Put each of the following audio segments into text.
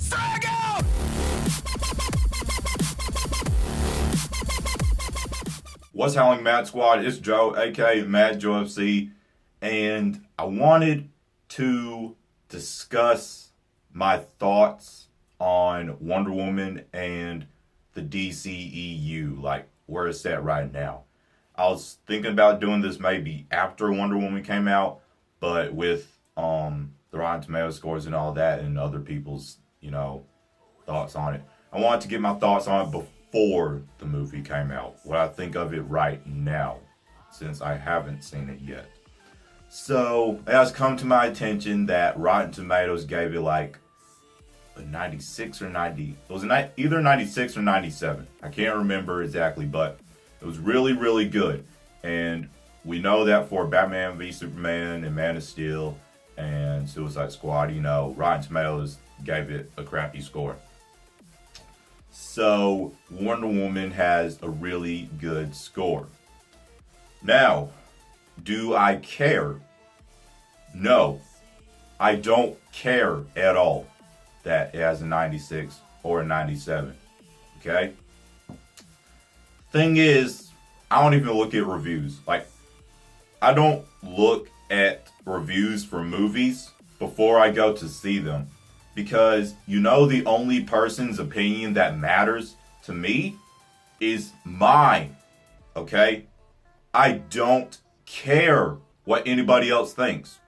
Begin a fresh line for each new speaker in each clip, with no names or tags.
Frag out!
What's happening, Mad Squad? It's Joe, aka Mad Joe FC, and I wanted to discuss my thoughts on Wonder Woman and the DCEU, like where it's at right now. I was thinking about doing this maybe after Wonder Woman came out, but with the Rotten Tomatoes scores and all that, and other people's thoughts on it, I wanted to get my thoughts on it before the movie came out. What I think of it right now, since I haven't seen it yet. So it has come to my attention that Rotten Tomatoes gave it like a 96 or 90. It was either 96 or 97. I can't remember exactly, but it was really, really good. And we know that for Batman v Superman and Man of Steel and Suicide Squad, Rotten Tomatoes gave it a crappy score. So Wonder Woman has a really good score. Now, do I care? No, I don't care at all that it has a 96 or a 97. Okay? Thing is, I don't even look at reviews. Like, I don't look at reviews for movies before I go to see them. Because the only person's opinion that matters to me is mine. Okay? I don't care what anybody else thinks.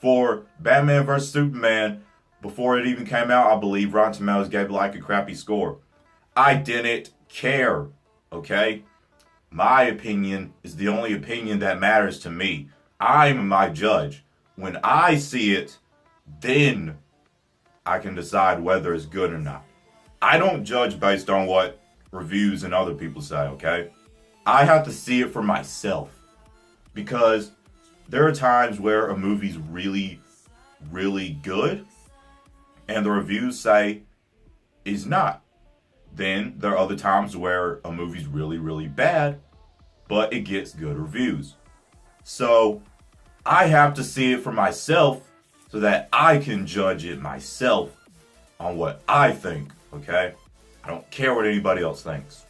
For Batman vs. Superman, before it even came out, I believe Rotten Tomatoes gave it like a crappy score. I didn't care. Okay? My opinion is the only opinion that matters to me. I'm my judge. When I see it, then I can decide whether it's good or not. I don't judge based on what reviews and other people say, okay? I have to see it for myself. Because there are times where a movie's really, really good, and the reviews say it's not. Then there are other times where a movie's really, really bad, but it gets good reviews. So I have to see it for myself so that I can judge it myself on what I think, okay? I don't care what anybody else thinks.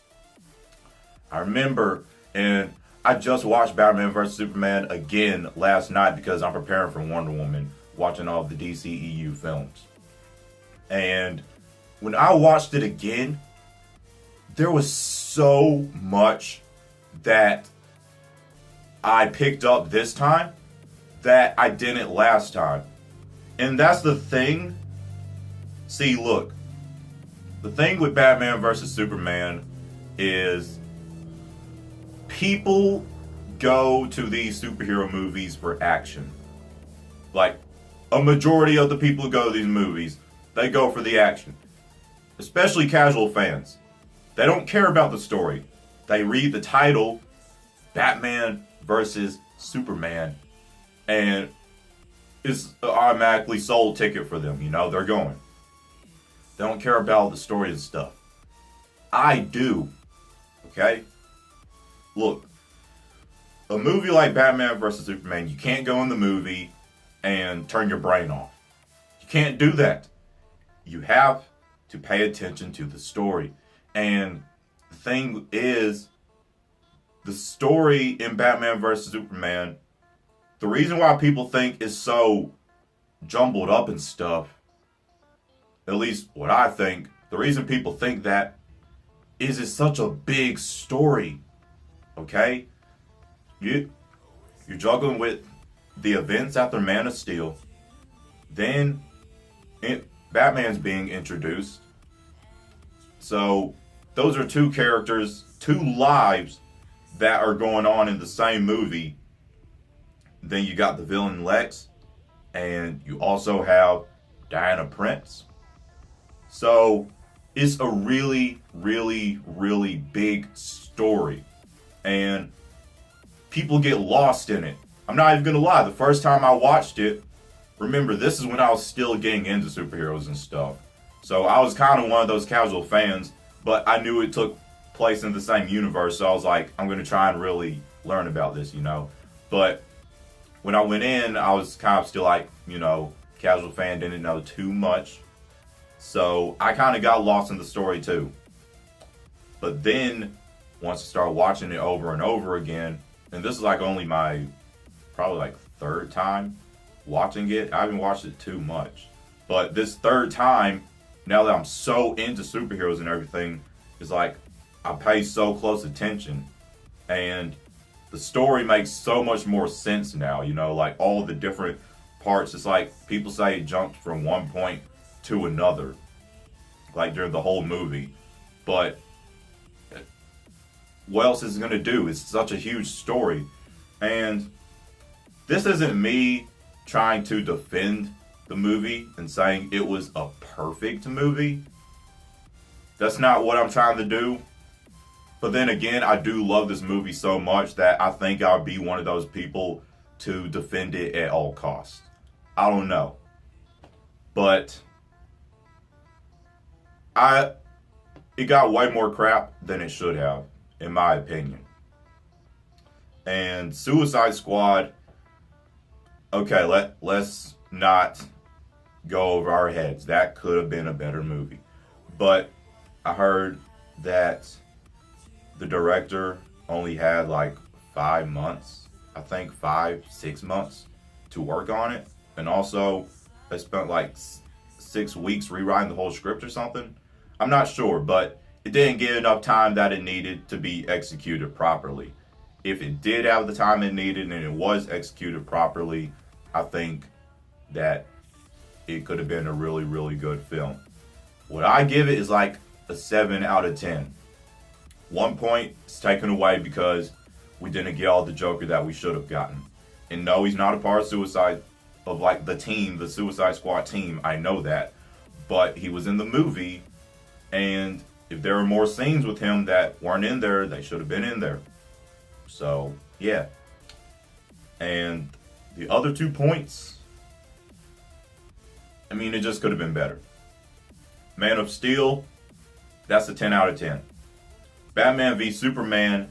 I remember, and I just watched Batman vs. Superman again last night because I'm preparing for Wonder Woman, watching all of the DCEU films. And when I watched it again, there was so much that I picked up this time that I didn't last time. And that's the thing. See, look. The thing with Batman vs. Superman is people go to these superhero movies for action. Like, a majority of the people who go to these movies, they go for the action. Especially casual fans. They don't care about the story. They read the title, Batman vs. Superman, and it's an automatically sold ticket for them. They're going. They don't care about the story and stuff. I do. Okay? Look, a movie like Batman vs. Superman, you can't go in the movie and turn your brain off. You can't do that. You have to pay attention to the story. And the thing is, the story in Batman vs. Superman, the reason why people think it's so jumbled up and stuff, at least what I think, the reason people think that is it's such a big story. Okay? You're juggling with the events after Man of Steel. Then Batman's being introduced. So those are two characters, two lives that are going on in the same movie. Then you got the villain Lex, and you also have Diana Prince. So it's a really, really, really big story. And people get lost in it. I'm not even going to lie. The first time I watched it, remember, this is when I was still getting into superheroes and stuff. So I was kind of one of those casual fans, but I knew it took place in the same universe. So I was like, I'm going to try and really learn about this, But when I went in, I was kind of still like, casual fan, didn't know too much. So I kind of got lost in the story too. But then once I started watching it over and over again, and this is like only my probably like third time watching it. I haven't watched it too much. But this third time, now that I'm so into superheroes and everything, it's like I pay so close attention. And the story makes so much more sense now, you know, like all the different parts. It's like people say it jumped from one point to another, like during the whole movie. But what else is it going to do? It's such a huge story. And this isn't me trying to defend the movie and saying it was a perfect movie. That's not what I'm trying to do. But then again, I do love this movie so much that I think I'll be one of those people to defend it at all costs. I don't know. But it got way more crap than it should have, in my opinion. And Suicide Squad, okay, let's not go over our heads. That could have been a better movie. But I heard that the director only had like 5 months, I think 5-6 months to work on it. And also they spent like 6 weeks rewriting the whole script or something. I'm not sure, but it didn't get enough time that it needed to be executed properly. If it did have the time it needed and it was executed properly, I think that it could have been a really, really good film. What I give it is like a 7 out of 10. 1 point is taken away because we didn't get all the Joker that we should have gotten. And no, he's not a part of like the team, the Suicide Squad team. I know that. But he was in the movie, and if there were more scenes with him that weren't in there, they should have been in there. So, yeah. And the other 2 points, I mean, it just could have been better. Man of Steel, that's a 10 out of 10. Batman v Superman,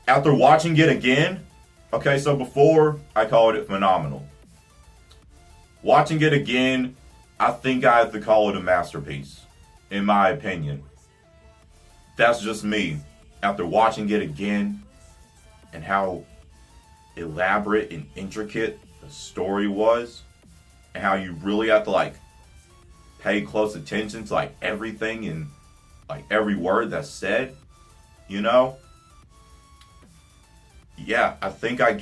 after watching it again, okay, so before I called it phenomenal. Watching it again, I think I have to call it a masterpiece, in my opinion. That's just me. After watching it again and how elaborate and intricate the story was, and how you really have to like pay close attention to like everything and like every word that's said, you know? Yeah, I think I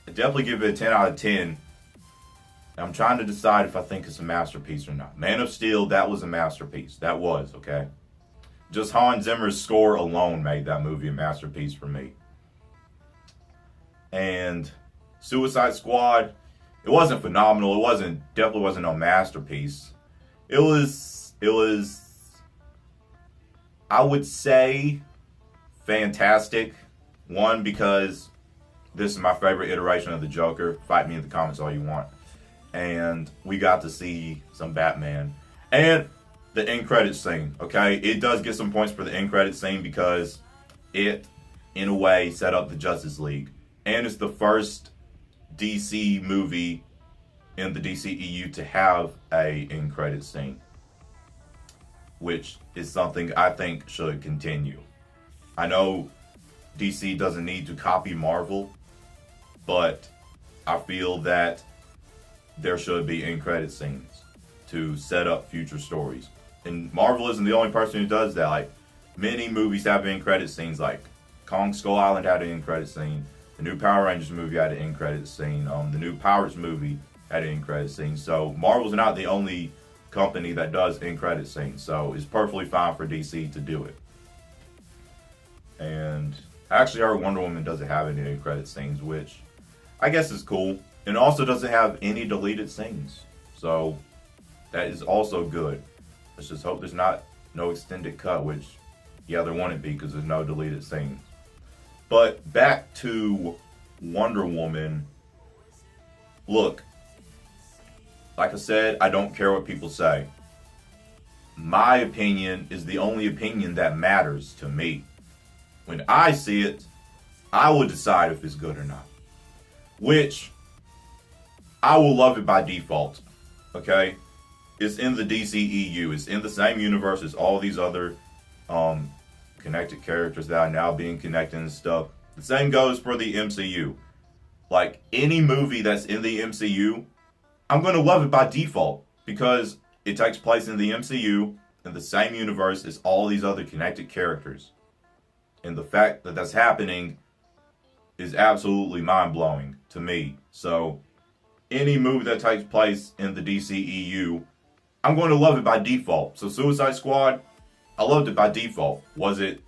definitely give it a 10 out of 10. I'm trying to decide if I think it's a masterpiece or not. Man of Steel, that was a masterpiece. That was, okay? Just Hans Zimmer's score alone made that movie a masterpiece for me. And Suicide Squad, it wasn't phenomenal. Definitely wasn't no masterpiece. It was, I would say, fantastic. One, because this is my favorite iteration of the Joker. Fight me in the comments all you want. And we got to see some Batman. And the end credits scene, okay? It does get some points for the end credits scene because it, in a way, set up the Justice League. And it's the first DC movie in the DCEU to have a end credits scene, which is something I think should continue. I know DC doesn't need to copy Marvel, but I feel that there should be end credit scenes to set up future stories. And Marvel isn't the only person who does that. Like, many movies have end credit scenes, like Kong Skull Island had an end credit scene, the new Power Rangers movie had an end credit scene, the new Pirates movie had an end credit scene. So Marvel's not the only company that does end credit scenes, so it's perfectly fine for DC to do it. And I actually heard Wonder Woman doesn't have any end credit scenes, which I guess is cool. And also doesn't have any deleted scenes, so that is also good. Let's just hope there's no extended cut, which, yeah, there wouldn't be because there's no deleted scenes. But back to Wonder Woman. Look, like I said, I don't care what people say. My opinion is the only opinion that matters to me. When I see it, I will decide if it's good or not. Which, I will love it by default, okay? it's in the DCEU. It's in the same universe as all these other connected characters that are now being connected and stuff. The same goes for the MCU. Like, any movie that's in the MCU, I'm going to love it by default because it takes place in the MCU, in the same universe as all these other connected characters. And the fact that that's happening is absolutely mind-blowing to me. So, any movie that takes place in the DCEU, I'm going to love it by default. So, Suicide Squad, I loved it by default. Was it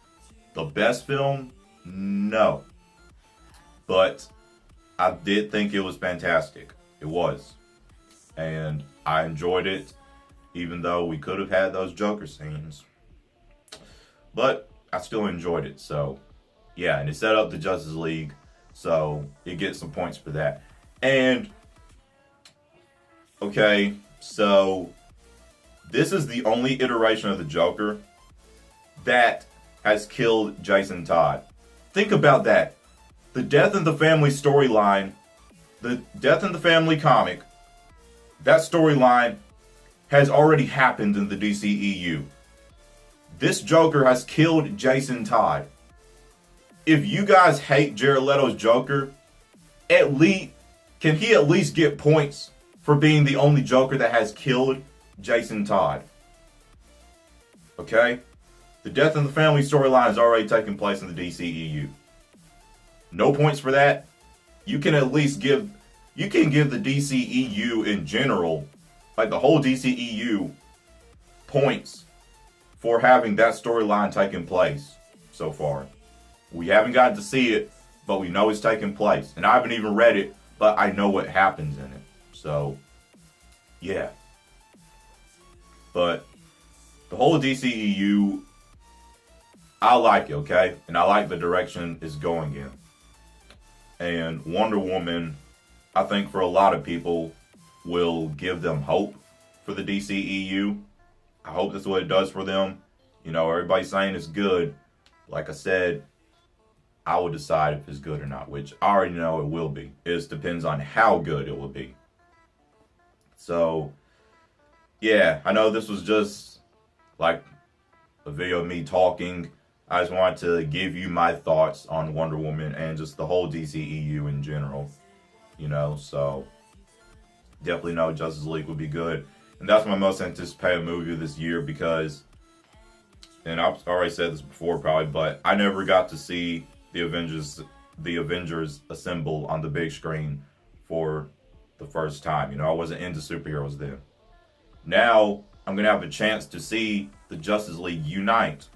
the best film? No. But I did think it was fantastic. It was. And I enjoyed it, even though we could have had those Joker scenes. But I still enjoyed it. So, yeah, and it set up the Justice League. So, it gets some points for that. And, okay, so this is the only iteration of the Joker that has killed Jason Todd. Think about that. The Death in the Family storyline, the Death in the Family comic, that storyline has already happened in the DCEU. This Joker has killed Jason Todd. If you guys hate Jared Leto's Joker, can he at least get points for being the only Joker that has killed Jason Todd? Okay? The Death in the Family storyline has already taken place in the DCEU. No points for that. You can at least give the DCEU in general, like the whole DCEU, points for having that storyline taking place so far. We haven't gotten to see it, but we know it's taking place. And I haven't even read it, but I know what happens in it. So, yeah. But the whole DCEU, I like it, okay? And I like the direction it's going in. And Wonder Woman, I think for a lot of people, will give them hope for the DCEU. I hope that's what it does for them. You know, everybody's saying it's good. Like I said, I will decide if it's good or not, which I already know it will be. It just depends on how good it will be. So, yeah, I know this was just like a video of me talking. I just wanted to give you my thoughts on Wonder Woman and just the whole DCEU in general. You know, so definitely know Justice League would be good. And that's my most anticipated movie this year because, and I've already said this before probably, but I never got to see the Avengers assemble on the big screen for the first time. You know, I wasn't into superheroes then. Now, I'm going to have a chance to see the Justice League unite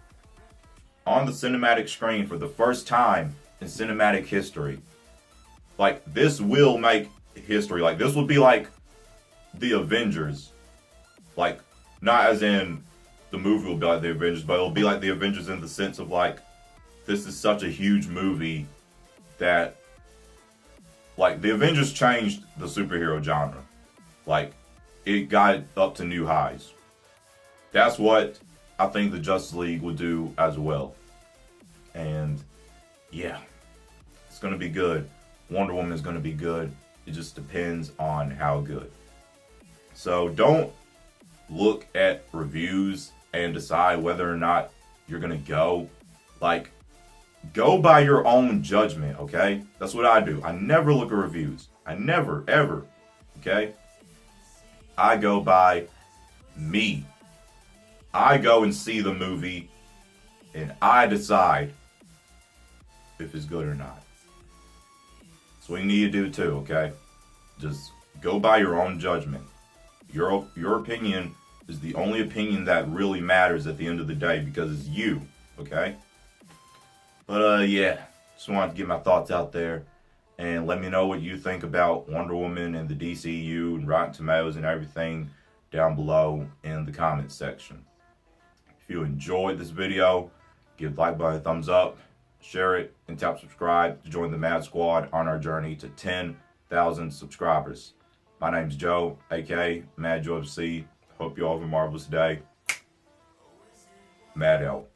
on the cinematic screen for the first time in cinematic history. Like, this will make history. Like, this will be like the Avengers. Like, not as in the movie will be like the Avengers, but it'll be like the Avengers in the sense of, like, this is such a huge movie that, like, the Avengers changed the superhero genre. Like, it got up to new highs. That's what I think the Justice League will do as well. And, yeah, it's going to be good. Wonder Woman is going to be good. It just depends on how good. So don't look at reviews and decide whether or not you're going to go. Like, go by your own judgment, okay? That's what I do. I never look at reviews. I never, ever, okay? I go by me. I go and see the movie, and I decide if it's good or not. That's what you need to do too, okay? Just go by your own judgment. Your opinion is the only opinion that really matters at the end of the day because it's you, okay? But yeah, just wanted to get my thoughts out there and let me know what you think about Wonder Woman and the DCU and Rotten Tomatoes and everything down below in the comments section. If you enjoyed this video, give the like button a thumbs up, share it, and tap subscribe to join the Mad Squad on our journey to 10,000 subscribers. My name's Joe, aka Mad Joe FC. Hope you all have a marvelous day. Mad out.